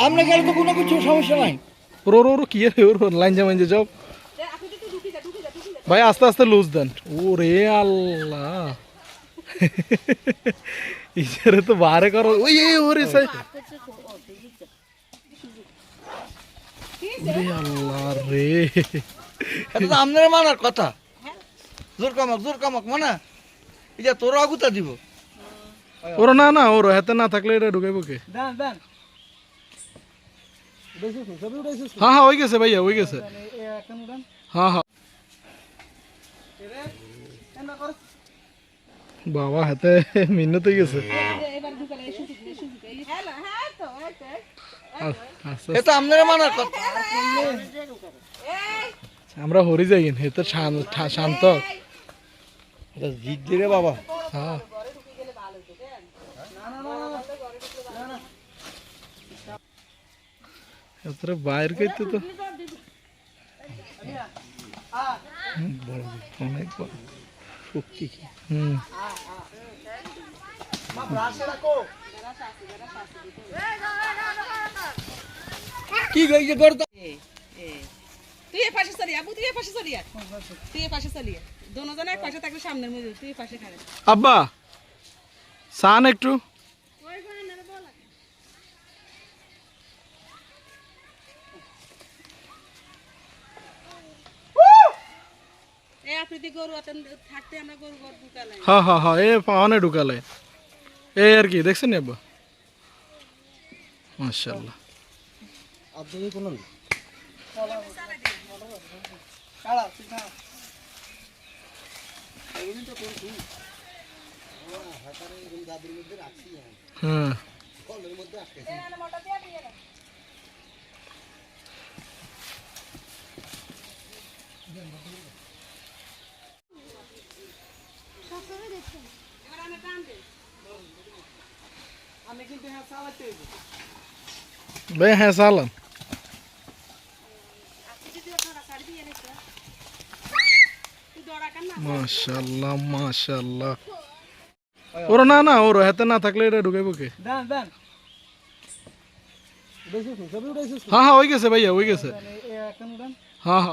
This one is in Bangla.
আমরা গেলে তো কোনো কিছু সমস্যা নাই। ওর ওর কি রে ওর লাইন জামাইন যে যাও ভাই আস্তে আস্তে লুজ দেন। ওরে আল্লাহ ইসারে তো বারে করো ওই ওরে সাই ওরে আল্লাহ রে এটা তো আপনার মানার কথা। জোর কামক মানে এই যে তোর আগুতা দিব। ওর না না ওর হাতে না থাকলে এটা ঢুকাইবো কে? দেন দেন হ্যাঁ হ্যাঁ হয়ে গেছে ভাইয়া হয়ে গেছে। হ্যাঁ হ্যাঁ বাবা হাতে মিন্নত হয়ে গেছে। এটা আপনার মানার কথা। আমরা হরি যাই হে তো শান্ত। এটা জিদ্দি রে বাবা। হ্যাঁ এতরে বাইর কইতে তো বড় অনেক বড় শক্তি কি কি গইছে করতে তুই এ পাশে চলিয়া আবু তুই এ পাশে চলিয়া তুই এ পাশে চলিয়া দোনো জন এক পাশে থাকলে সামনের মধ্যে তুই এ পাশে খাবে আব্বা সান একটু এ আপনি দি গরু আতেন থাকতে আমরা গরু গরু ঢুকালাই হ্যাঁ হ্যাঁ হ্যাঁ এ পাওয়ানে ঢুকালে এই আর কি দেখছেন আব্বা মাশাআল্লাহ আপনি কোন কালা সিনা এগুলো তো কোন কি হাতারে এগুলো গাদির মধ্যে রাখছি হ্যাঁ কলের মধ্যে আটকে মোটা দিয়া দিয়ে না এবার আমি টান দে আমি কিন্তু হ্যাঁ চালাতে হইব। ভাই হ্যাঁ সালাম আপনি যদি ওটা ছাড় দিয়ে নিতে তুই দড়া কান না মাশাআল্লাহ মাশাআল্লাহ ওর না না ওর হাতে না থাকলে এটা ঢুকাইবো কে? দেন দেন উড়াইছিস সবই উড়াইছিস। হ্যাঁ হ্যাঁ হয়ে গেছে ভাইয়া হয়ে গেছে। এখন উড়ান হ্যাঁ হ্যাঁ